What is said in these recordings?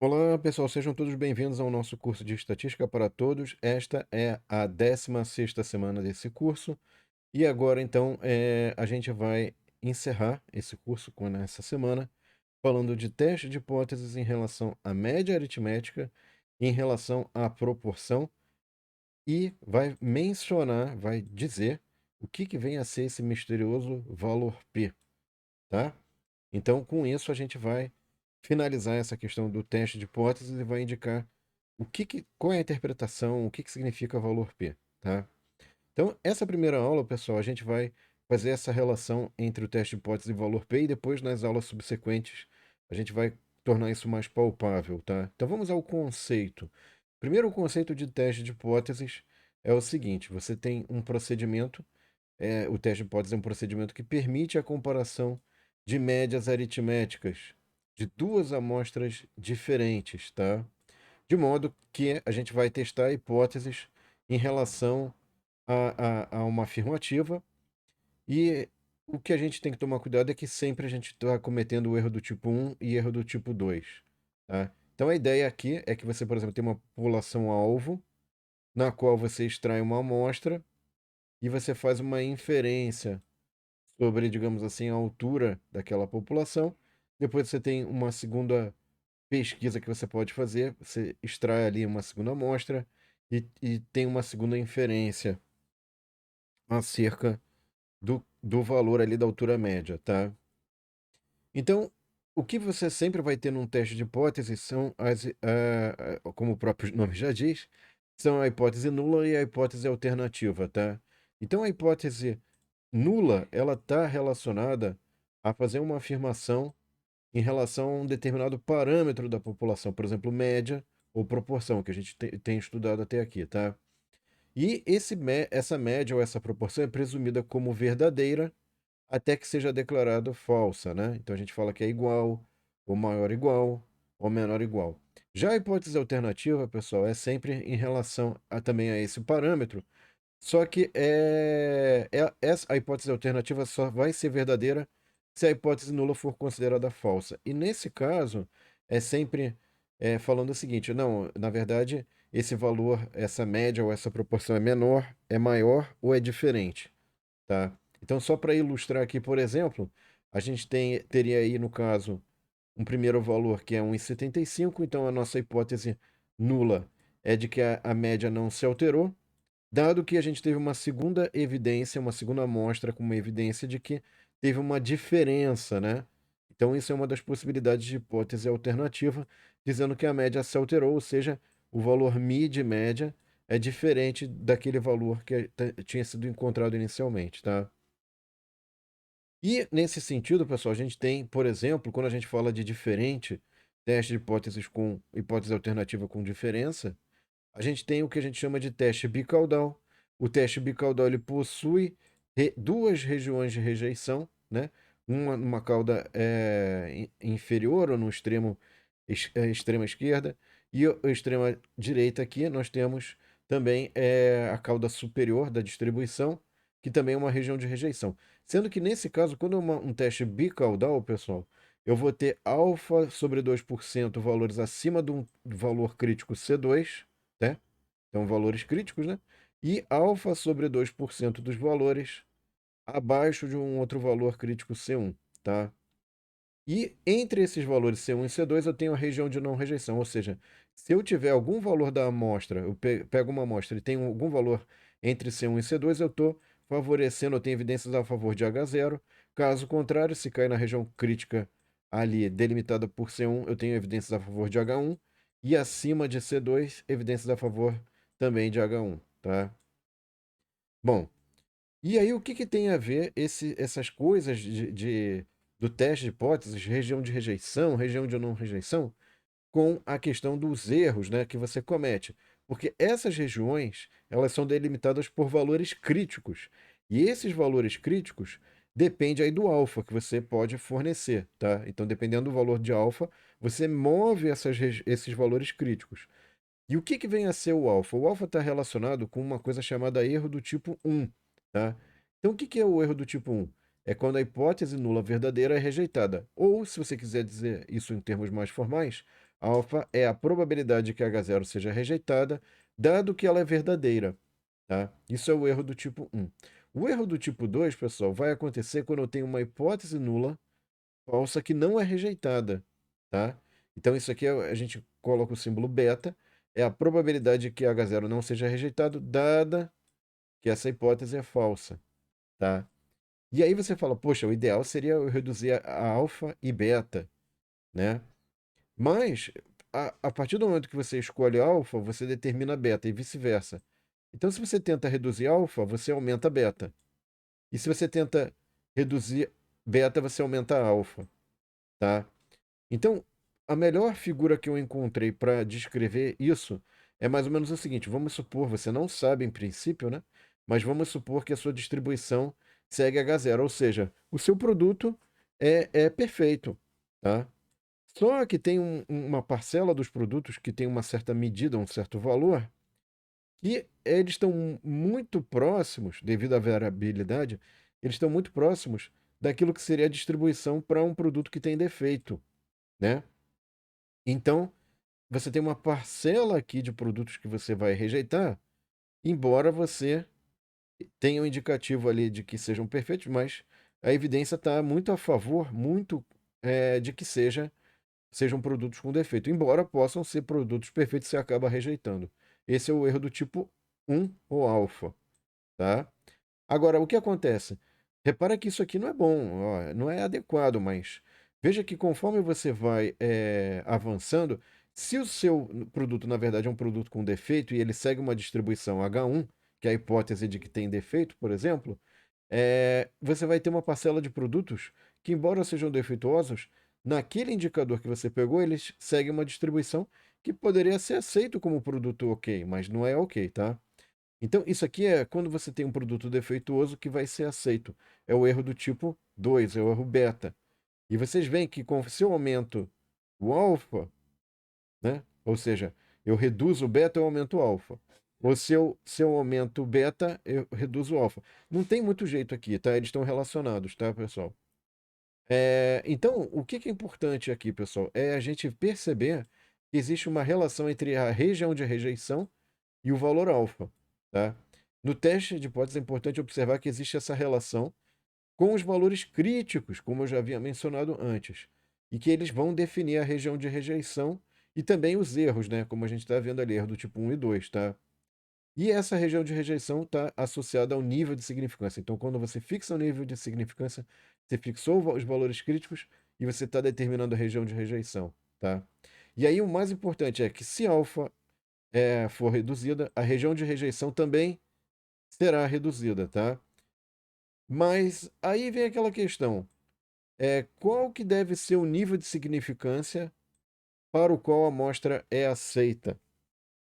Olá, pessoal, sejam todos bem-vindos ao nosso curso de Estatística para Todos. Esta é a 16ª semana desse curso e agora, então, a gente vai encerrar esse curso com essa semana falando de teste de hipóteses em relação à média aritmética, em relação à proporção e vai mencionar, vai dizer o que vem a ser esse misterioso valor P, tá? Então, com isso, a gente vai finalizar essa questão do teste de hipóteses e vai indicar qual é a interpretação, o que significa valor P, tá? Então, essa primeira aula, pessoal, a gente vai fazer essa relação entre o teste de hipótese e valor P e depois nas aulas subsequentes a gente vai tornar isso mais palpável, tá? Então, vamos ao conceito. Primeiro, o conceito de teste de hipóteses é o seguinte: você tem um procedimento, o teste de hipótese é um procedimento que permite a comparação de médias aritméticas de duas amostras diferentes, tá? De modo que a gente vai testar hipóteses em relação a uma afirmativa, e o que a gente tem que tomar cuidado é que sempre a gente está cometendo o erro do tipo um e erro do tipo 2, tá? Então a ideia aqui é que você, por exemplo, tem uma população-alvo, na qual você extrai uma amostra e você faz uma inferência sobre, digamos assim, a altura daquela população. Depois você tem uma segunda pesquisa que você pode fazer, você extrai ali uma segunda amostra e tem uma segunda inferência acerca do valor ali da altura média, tá? Então, o que você sempre vai ter num teste de hipótese são como o próprio nome já diz, são a hipótese nula e a hipótese alternativa, tá? Então, a hipótese nula, ela está relacionada a fazer uma afirmação em relação a um determinado parâmetro da população, por exemplo, média ou proporção, que a gente tem estudado até aqui, tá? E essa média ou essa proporção é presumida como verdadeira até que seja declarado falsa, né? Então a gente fala que é igual, ou maior igual, ou menor igual. Já a hipótese alternativa, pessoal, é sempre em relação também a esse parâmetro, só que a hipótese alternativa só vai ser verdadeira se a hipótese nula for considerada falsa. E nesse caso, é sempre falando o seguinte: não, na verdade, esse valor, essa média ou essa proporção é menor, é maior ou é diferente, tá? Então, só para ilustrar aqui, por exemplo, a gente teria aí, no caso, um primeiro valor que é 1,75, então a nossa hipótese nula é de que a média não se alterou. Dado que a gente teve uma segunda evidência, uma segunda amostra com uma evidência de que teve uma diferença, né? Então, isso é uma das possibilidades de hipótese alternativa, dizendo que a média se alterou, ou seja, o valor μ de média é diferente daquele valor que tinha sido encontrado inicialmente, tá? E nesse sentido, pessoal, a gente tem, por exemplo, quando a gente fala de diferente, teste de hipóteses com hipótese alternativa com diferença, a gente tem o que a gente chama de teste bicaudal. O teste bicaudal ele possui duas regiões de rejeição, né? Uma cauda inferior ou no extremo extrema esquerda, e a extrema direita aqui nós temos também a cauda superior da distribuição, que também é uma região de rejeição. Sendo que nesse caso, quando é um teste bicaudal, pessoal, eu vou ter alfa sobre 2% valores acima de um valor crítico C2, né? Então, valores críticos, né? E alfa sobre 2% dos valores abaixo de um outro valor crítico C1, tá? E entre esses valores C1 e C2 eu tenho a região de não rejeição, ou seja, se eu tiver algum valor da amostra, eu pego uma amostra e tenho algum valor entre C1 e C2, eu estou favorecendo, eu tenho evidências a favor de H0. Caso contrário, se cair na região crítica ali delimitada por C1, eu tenho evidências a favor de H1, e acima de C2, evidências a favor também de H1, tá? Bom, e aí, o que tem a ver essas coisas do teste de hipóteses, região de rejeição, região de não rejeição, com a questão dos erros, né, que você comete? Porque essas regiões, elas são delimitadas por valores críticos. E esses valores críticos dependem aí do alfa que você pode fornecer, tá? Então, dependendo do valor de alfa, você move esses valores críticos. E o que vem a ser o alfa? O alfa está relacionado com uma coisa chamada erro do tipo 1, tá? Então, o que é o erro do tipo 1? É quando a hipótese nula verdadeira é rejeitada. Ou, se você quiser dizer isso em termos mais formais, Alfa é a probabilidade de que H0 seja rejeitada, dado que ela é verdadeira, tá? Isso é o erro do tipo 1. O erro do tipo 2, pessoal, vai acontecer quando eu tenho uma hipótese nula falsa que não é rejeitada, tá? Então isso aqui a gente coloca o símbolo beta, é a probabilidade de que H0 não seja rejeitado, dada que essa hipótese é falsa, tá? E aí você fala, poxa, o ideal seria eu reduzir a alfa e beta, né? Mas a partir do momento que você escolhe alfa, você determina beta e vice-versa. Então, se você tenta reduzir alfa, você aumenta beta. E se você tenta reduzir beta, você aumenta alfa, tá? Então, a melhor figura que eu encontrei para descrever isso é mais ou menos o seguinte: vamos supor, você não sabe em princípio, né? Mas vamos supor que a sua distribuição segue H0, ou seja, o seu produto é perfeito, tá? Só que tem uma parcela dos produtos que tem uma certa medida, um certo valor, que eles estão muito próximos, devido à variabilidade, eles estão muito próximos daquilo que seria a distribuição para um produto que tem defeito, né? Então, você tem uma parcela aqui de produtos que você vai rejeitar, embora você tenha um indicativo ali de que sejam perfeitos, mas a evidência está muito a favor, muito de que sejam produtos com defeito, embora possam ser produtos perfeitos, você acaba rejeitando. Esse é o erro do tipo 1 ou alfa, tá? Agora, o que acontece? Repara que isso aqui não é bom, ó, não é adequado, mas veja que conforme você vai avançando, se o seu produto, na verdade, é um produto com defeito e ele segue uma distribuição H1, que é a hipótese de que tem defeito, por exemplo, você vai ter uma parcela de produtos que, embora sejam defeituosos, naquele indicador que você pegou, eles seguem uma distribuição que poderia ser aceito como produto ok, mas não é ok, tá? Então, isso aqui é quando você tem um produto defeituoso que vai ser aceito. É o erro do tipo 2, é o erro beta. E vocês veem que se eu aumento o alfa, né? Ou seja, eu reduzo o beta, eu aumento o alfa. Ou se eu aumento o beta, eu reduzo o alfa. Não tem muito jeito aqui, tá? Eles estão relacionados, tá, pessoal? Então, o que é importante aqui, pessoal, é a gente perceber que existe uma relação entre a região de rejeição e o valor alfa, tá? No teste de hipótese é importante observar que existe essa relação com os valores críticos, como eu já havia mencionado antes, e que eles vão definir a região de rejeição e também os erros, né? Como a gente está vendo ali, erro do tipo 1 e 2, tá? E essa região de rejeição está associada ao nível de significância. Então, quando você fixa o nível de significância, você fixou os valores críticos e você está determinando a região de rejeição, tá? E aí o mais importante é que se alfa for reduzida, a região de rejeição também será reduzida, tá? Mas aí vem aquela questão, qual que deve ser o nível de significância para o qual a amostra é aceita?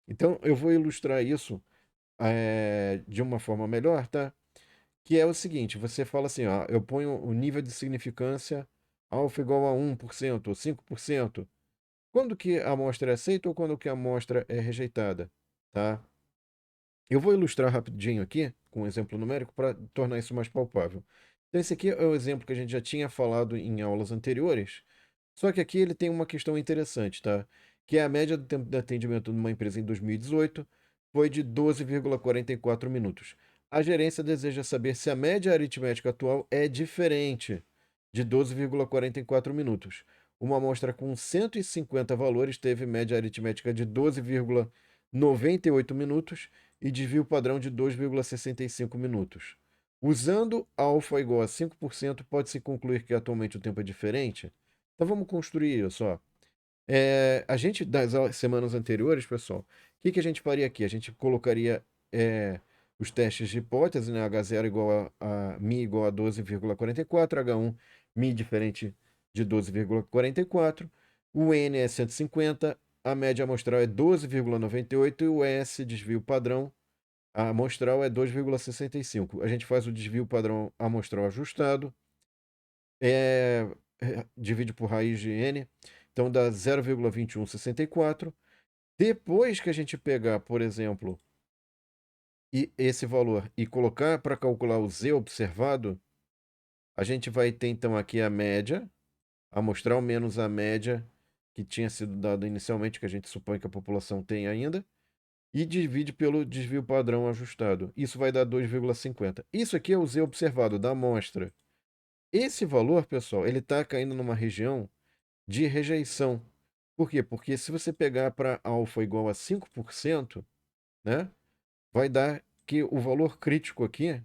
Então, eu vou ilustrar isso de uma forma melhor, tá? Que é o seguinte, você fala assim, ó, eu ponho o nível de significância alfa igual a 1% ou 5%. Quando que a amostra é aceita ou quando que a amostra é rejeitada, tá? Eu vou ilustrar rapidinho aqui, com um exemplo numérico, para tornar isso mais palpável. Então, esse aqui é o exemplo que a gente já tinha falado em aulas anteriores, só que aqui ele tem uma questão interessante, tá? Que é a média do tempo de atendimento numa empresa em 2018 foi de 12,44 minutos. A gerência deseja saber se a média aritmética atual é diferente de 12,44 minutos. Uma amostra com 150 valores teve média aritmética de 12,98 minutos e desvio padrão de 2,65 minutos. Usando alfa igual a 5%, pode-se concluir que atualmente o tempo é diferente? Então vamos construir isso, ó. A gente, das semanas anteriores, pessoal, o que a gente faria aqui? A gente colocaria os testes de hipótese, né? H0 igual a Mi igual a 12,44, H1 Mi diferente de 12,44, o N é 150, a média amostral é 12,98 e o S, desvio padrão, a amostral é 2,65. A gente faz o desvio padrão amostral ajustado, é, divide por raiz de n, então dá 0,2164. Depois que a gente pegar, por exemplo, esse valor e colocar para calcular o z observado, a gente vai ter então aqui a média, amostral menos a média, que tinha sido dado inicialmente, que a gente supõe que a população tem ainda, e divide pelo desvio padrão ajustado. Isso vai dar 2,50. Isso aqui é o Z observado da amostra. Esse valor, pessoal, ele está caindo numa região de rejeição. Por quê? Porque se você pegar para alfa igual a 5%, né, vai dar que o valor crítico aqui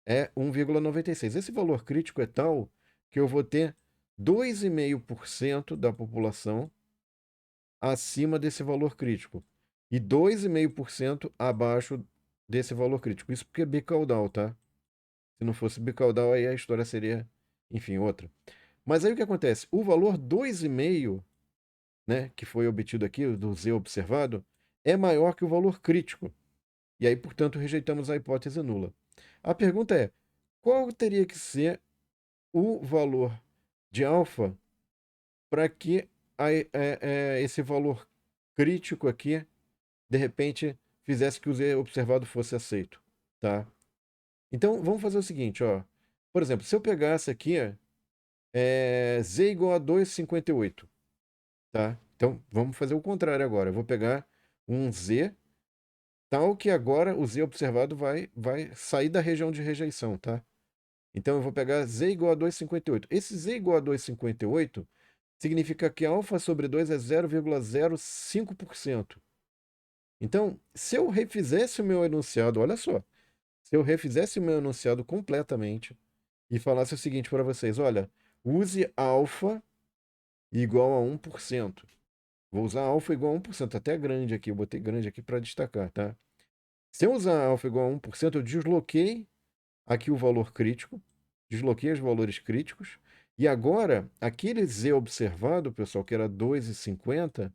é 1,96. Esse valor crítico é tal que eu vou ter 2,5% da população acima desse valor crítico e 2,5% abaixo desse valor crítico. Isso porque é bicaudal, tá? Se não fosse bicaudal, aí a história seria, enfim, outra. Mas aí o que acontece? O valor 2,5, né, que foi obtido aqui, do Z observado, é maior que o valor crítico. E aí, portanto, rejeitamos a hipótese nula. A pergunta é: qual teria que ser o valor de alfa para que esse valor crítico aqui, de repente, fizesse que o Z observado fosse aceito, tá? Então, vamos fazer o seguinte, ó. Por exemplo, se eu pegasse aqui Z igual a 2,58, tá? Então, vamos fazer o contrário agora. Eu vou pegar um Z tal que agora o Z observado vai sair da região de rejeição, tá? Então, eu vou pegar Z igual a 2,58. Esse Z igual a 2,58 significa que alfa sobre 2 é 0,05%. Então, se eu refizesse o meu enunciado, olha só, se eu refizesse o meu enunciado completamente e falasse o seguinte para vocês, olha, use alfa igual a 1%. Vou usar alfa igual a 1%, até grande aqui, eu botei grande aqui para destacar, tá? Se eu usar alfa igual a 1%, eu desloquei aqui o valor crítico, desbloqueei os valores críticos, e agora, aquele Z observado, pessoal, que era 2,50,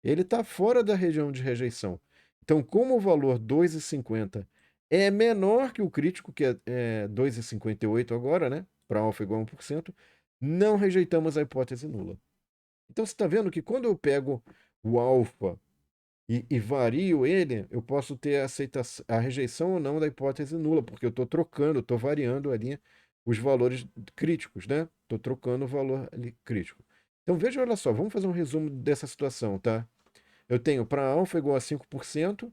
ele está fora da região de rejeição. Então, como o valor 2,50 é menor que o crítico, que é 2,58 agora, né? Para alfa igual a 1%, não rejeitamos a hipótese nula. Então, você está vendo que quando eu pego o alfa e vario ele, eu posso ter a rejeição ou não da hipótese nula, porque eu estou trocando, estou variando ali os valores críticos, né? Estou trocando o valor ali crítico. Então veja, olha só, vamos fazer um resumo dessa situação, tá? Eu tenho para alfa igual a 5%,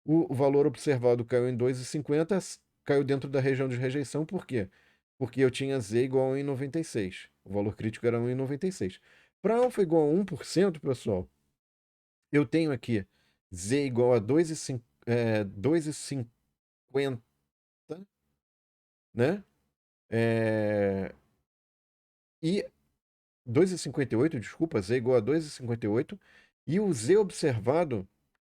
o valor observado caiu em 2,50, caiu dentro da região de rejeição, por quê? Porque eu tinha Z igual a 1,96. O valor crítico era 1,96. Para alfa igual a 1%, pessoal, eu tenho aqui Z igual a 2,50, né? É, e 2,58, desculpa, Z igual a 2,58. E o Z observado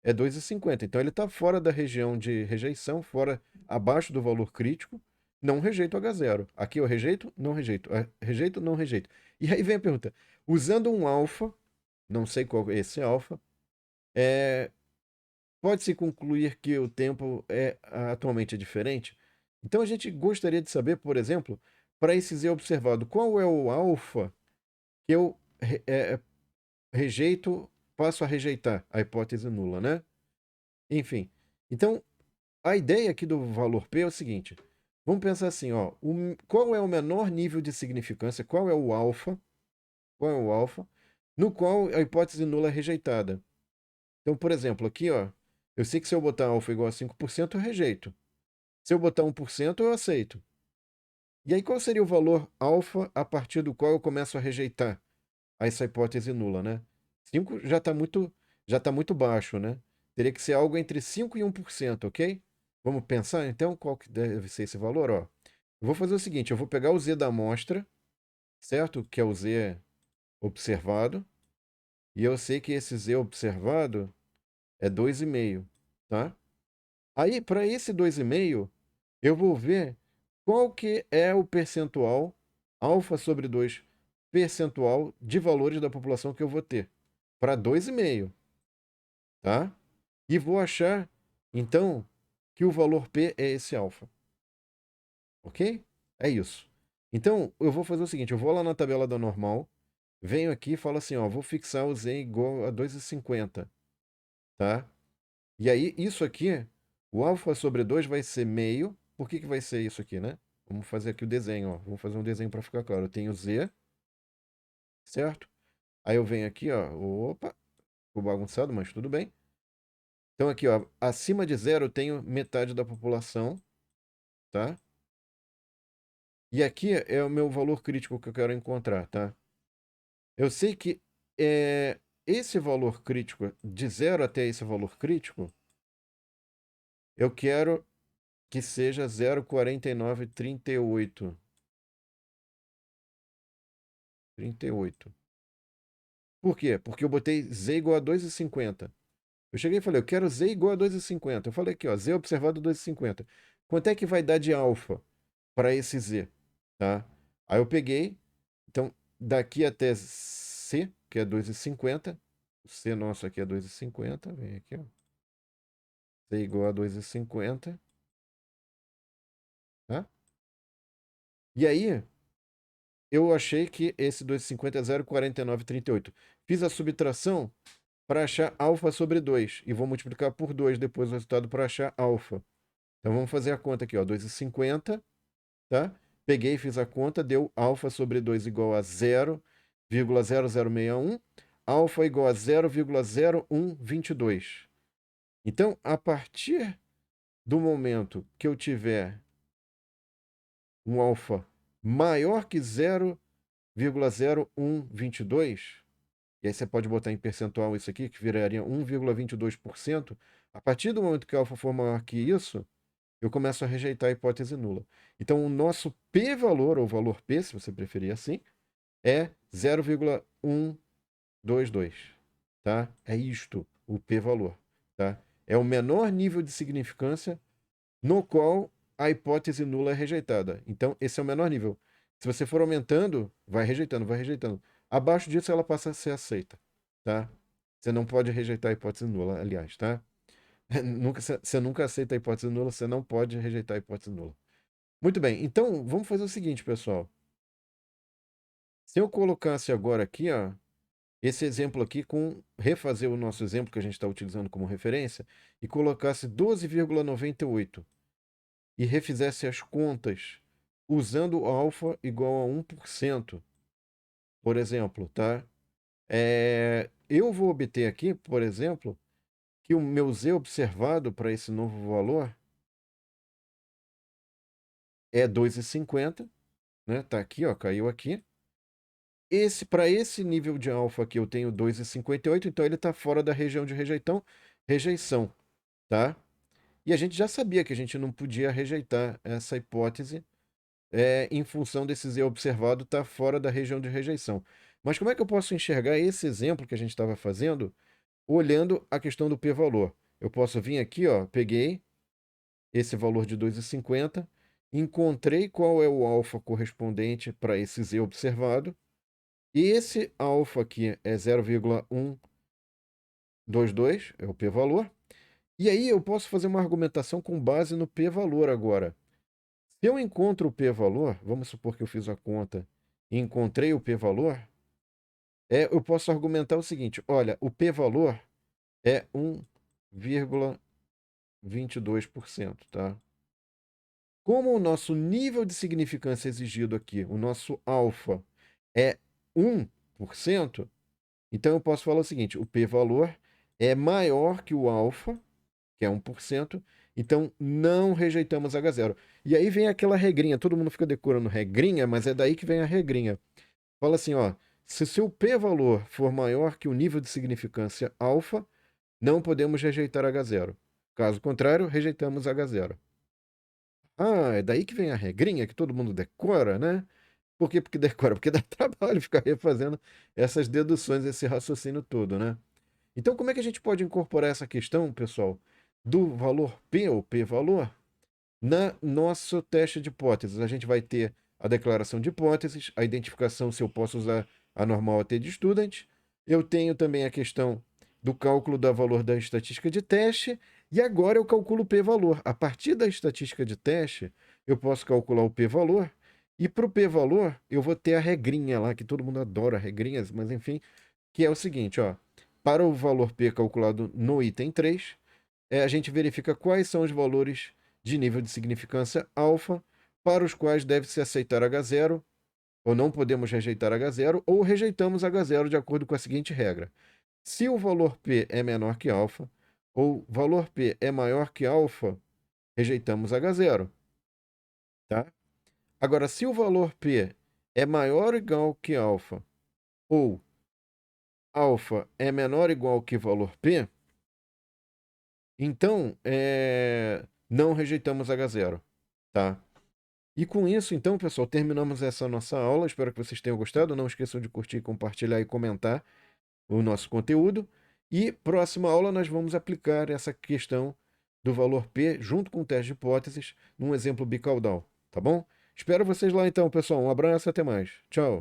é 2,50. Então ele está fora da região de rejeição, fora, abaixo do valor crítico. Não rejeito H0. Aqui eu rejeito, não rejeito. Rejeito, não rejeito. E aí vem a pergunta: usando um alfa, não sei qual é esse alfa, é, pode-se concluir que o tempo atualmente é diferente? Então a gente gostaria de saber, por exemplo, para esse Z observado, qual é o alfa que eu rejeito, passo a rejeitar a hipótese nula, né? Enfim. Então, a ideia aqui do valor P é o seguinte: vamos pensar assim, ó, qual é o menor nível de significância, qual é o alfa, no qual a hipótese nula é rejeitada. Então, por exemplo, aqui, ó, eu sei que se eu botar alfa igual a 5%, eu rejeito. Se eu botar 1%, eu aceito. E aí, qual seria o valor alfa a partir do qual eu começo a rejeitar essa hipótese nula, né? 5 já tá muito baixo, né? Teria que ser algo entre 5 e 1%, ok? Vamos pensar então qual que deve ser esse valor, ó. Eu vou fazer o seguinte, eu vou pegar o Z da amostra, certo? Que é o Z observado, e eu sei que esse Z observado é 2,5, tá? Aí, para esse 2,5, eu vou ver qual que é o percentual, alfa sobre 2, percentual de valores da população que eu vou ter. Para 2,5, tá? E vou achar, então, que o valor P é esse alfa. Ok? É isso. Então, eu vou fazer o seguinte, eu vou lá na tabela da normal, venho aqui e falo assim, ó, vou fixar o Z igual a 2,50, tá? E aí, isso aqui, o alfa sobre 2 vai ser meio. Por que que vai ser isso aqui, né? Vamos fazer aqui o desenho, ó. Vamos fazer um desenho para ficar claro. Eu tenho Z, certo? Aí eu venho aqui, ó, opa, ficou bagunçado, mas tudo bem. Então aqui, ó, acima de zero eu tenho metade da população, tá? E aqui é o meu valor crítico que eu quero encontrar, tá? Eu sei que esse valor crítico, de zero até esse valor crítico, eu quero que seja 0,4938. 38. Por quê? Porque eu botei z igual a 2,50. Eu cheguei e falei, eu quero z igual a 2,50. Eu falei aqui, ó, z observado 2,50. Quanto é que vai dar de alfa para esse z? Tá? Aí eu peguei, então, daqui até c, que é 2,50. O c nosso aqui é 2,50. Vem aqui, ó. C igual a 2,50. Tá? E aí, eu achei que esse 2,50 é 0,4938. Fiz a subtração para achar alfa sobre 2. E vou multiplicar por 2 depois o resultado para achar alfa. Então vamos fazer a conta aqui, ó. 2,50, tá? Peguei, fiz a conta, deu alfa sobre 2 igual a 0,0061. Alfa igual a 0,0122. Então, a partir do momento que eu tiver um alfa maior que 0,0122, e aí você pode botar em percentual isso aqui, que viraria 1,22%. A partir do momento que a alfa for maior que isso, eu começo a rejeitar a hipótese nula. Então, o nosso p-valor, ou valor p, se você preferir assim, é 0,122. Tá? É isto, o p-valor. Tá? É o menor nível de significância no qual a hipótese nula é rejeitada. Então, esse é o menor nível. Se você for aumentando, vai rejeitando, vai rejeitando. Abaixo disso, ela passa a ser aceita. Tá? Você não pode rejeitar a hipótese nula, aliás, tá? Você nunca aceita a hipótese nula, você não pode rejeitar a hipótese nula. Muito bem, então vamos fazer o seguinte, pessoal. Se eu colocasse agora aqui, ó, esse exemplo aqui com refazer o nosso exemplo que a gente está utilizando como referência e colocasse 12,98 e refizesse as contas usando alfa igual a 1%, por exemplo, tá? Eu vou obter aqui, por exemplo, que o meu z observado para esse novo valor é 2,50, né? Tá aqui, ó, caiu aqui. Para esse nível de alfa aqui eu tenho 2,58, então ele está fora da região de rejeição, tá? E a gente já sabia que a gente não podia rejeitar essa hipótese em função desse z observado estar fora da região de rejeição. Mas como é que eu posso enxergar esse exemplo que a gente estava fazendo olhando a questão do p-valor? Eu posso vir aqui, ó, peguei esse valor de 2,50, encontrei qual é o alfa correspondente para esse z observado, e esse alfa aqui é 0,122, é o p-valor. E aí eu posso fazer uma argumentação com base no p-valor agora. Se eu encontro o p-valor, vamos supor que eu fiz a conta e encontrei o p-valor, eu posso argumentar o seguinte: olha, o p-valor é 1,22%, tá? Como o nosso nível de significância exigido aqui, o nosso alfa, é 1%, então eu posso falar o seguinte: o p-valor é maior que o alfa, que é 1%, então não rejeitamos H0. E aí vem aquela regrinha, todo mundo fica decorando regrinha, mas é daí que vem a regrinha. Fala assim, ó, se seu p-valor for maior que o nível de significância alfa, não podemos rejeitar H0. Caso contrário, rejeitamos H0. Ah, é daí que vem a regrinha que todo mundo decora, né? Por quê? Porque decora? Porque dá trabalho ficar refazendo essas deduções, esse raciocínio todo, né? Então, como é que a gente pode incorporar essa questão, pessoal, do valor P ou P-valor na nosso teste de hipóteses? A gente vai ter a declaração de hipóteses, a identificação se eu posso usar a normal AT de student. Eu tenho também a questão do cálculo do valor da estatística de teste. E agora eu calculo o p-valor. A partir da estatística de teste, eu posso calcular o p-valor. E para o p-valor, eu vou ter a regrinha lá, que todo mundo adora regrinhas, mas enfim, que é o seguinte, ó. Para o valor P calculado no item 3, a gente verifica quais são os valores de nível de significância alfa para os quais deve-se aceitar H0 ou não podemos rejeitar H0, ou rejeitamos H0 de acordo com a seguinte regra. Se o valor P é menor que alfa, ou valor P é maior que alfa, rejeitamos H0, tá? Agora, se o valor P é maior ou igual que alfa, ou alfa é menor ou igual que valor P, então não rejeitamos H0, tá? E com isso, então, pessoal, terminamos essa nossa aula. Espero que vocês tenham gostado. Não esqueçam de curtir, compartilhar e comentar o nosso conteúdo. E próxima aula nós vamos aplicar essa questão do valor P junto com o teste de hipóteses num exemplo bicaudal, tá bom? Espero vocês lá então, pessoal. Um abraço, até mais. Tchau.